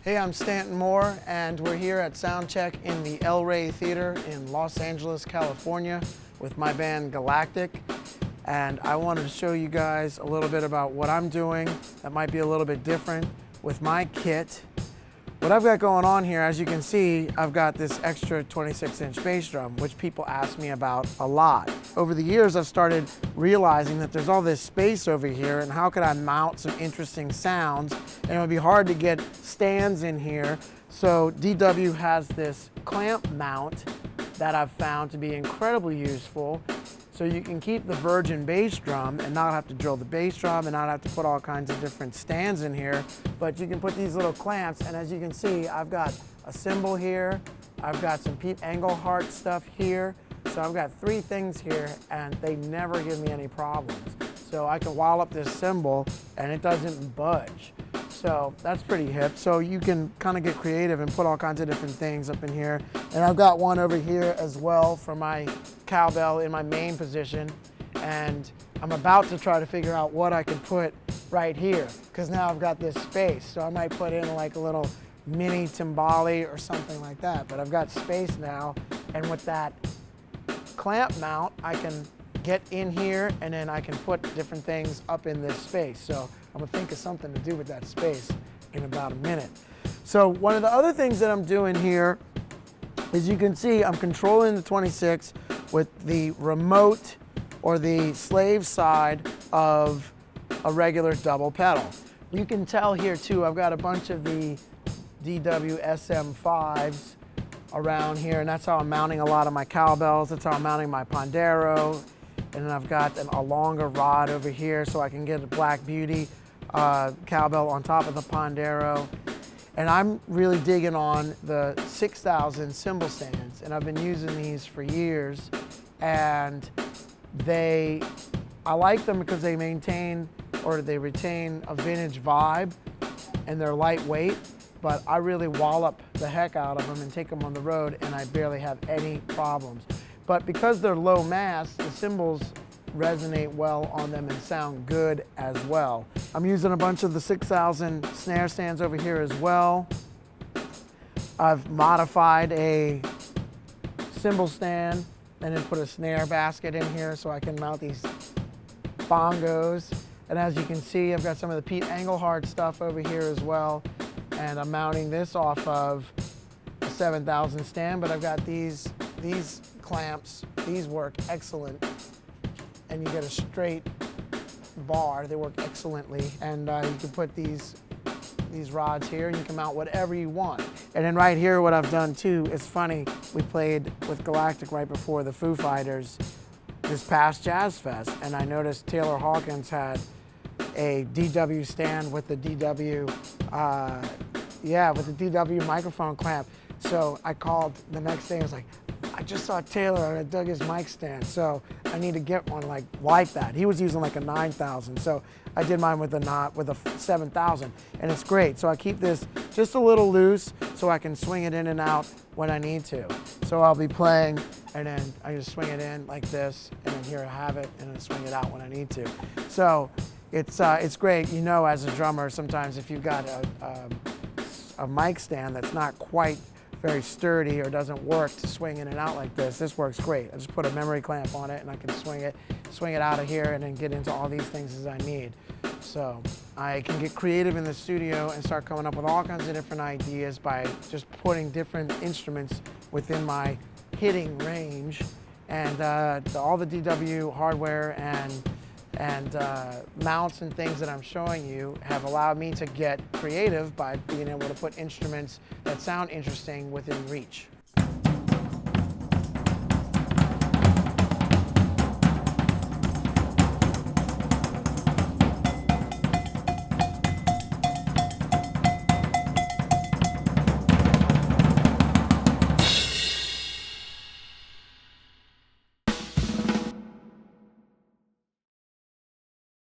Hey, I'm Stanton Moore, and we're here at Soundcheck in the El Rey Theater in Los Angeles, California, with my band Galactic. And I wanted to show you guys a little bit about what I'm doing that might be a little bit different with my kit. What I've got going on here, as you can see, I've got this extra 26-inch bass drum, which people ask me about a lot. Over the years, I've started realizing that there's all this space over here, and how could I mount some interesting sounds? And it would be hard to get stands in here. So DW has this clamp mount that I've found to be incredibly useful. So you can keep the virgin bass drum and not have to drill the bass drum and not have to put all kinds of different stands in here, but you can put these little clamps, and as you can see, I've got a cymbal here, I've got some Pete Engelhardt stuff here, so I've got three things here, and they never give me any problems. So I can wall up this cymbal and it doesn't budge. So that's pretty hip. So you can kind of get creative and put all kinds of different things up in here. And I've got one over here as well for my cowbell in my main position. And I'm about to try to figure out what I can put right here, because now I've got this space. So I might put in like a little mini timbale or something like that. But I've got space now, and with that clamp mount, I can get in here and then I can put different things up in this space. So I'm gonna think of something to do with that space in about a minute. So one of the other things that I'm doing here is, you can see I'm controlling the 26 with the remote or the slave side of a regular double pedal. You can tell here too, I've got a bunch of the DWSM5s around here, and that's how I'm mounting a lot of my cowbells. That's how I'm mounting my Pandero. And then I've got a longer rod over here so I can get a Black Beauty cowbell on top of the Pandero. And I'm really digging on the 6,000 cymbal stands, and I've been using these for years. And I like them because they maintain, or they retain, a vintage vibe, and they're lightweight. But I really wallop the heck out of them and take them on the road, and I barely have any problems. But because they're low mass, the cymbals resonate well on them and sound good as well. I'm using a bunch of the 6,000 snare stands over here as well. I've modified a cymbal stand and then put a snare basket in here so I can mount these bongos. And as you can see, I've got some of the Pete Engelhardt stuff over here as well. And I'm mounting this off of a 7,000 stand, but I've got these clamps. These work excellent, and you get a straight bar. They work excellently, and you can put these rods here, and you can mount whatever you want. And then right here, what I've done too, it's funny, we played with Galactic right before the Foo Fighters this past Jazz Fest, and I noticed Taylor Hawkins had a DW stand with the DW, with the DW microphone clamp. So I called the next day and was like, I just saw Taylor and I dug his mic stand, so I need to get one like that. He was using like a 9,000, so I did mine with a 7,000, and it's great. So I keep this just a little loose so I can swing it in and out when I need to. So I'll be playing, and then I just swing it in like this, and then here I have it, and then swing it out when I need to. So it's great. You know, as a drummer, sometimes if you've got a mic stand that's not quite very sturdy or doesn't work to swing in and out like this, this works great. I just put a memory clamp on it and I can swing it out of here and then get into all these things as I need. So I can get creative in the studio and start coming up with all kinds of different ideas by just putting different instruments within my hitting range. And all the DW hardware and mounts and things that I'm showing you have allowed me to get creative by being able to put instruments that sound interesting within reach.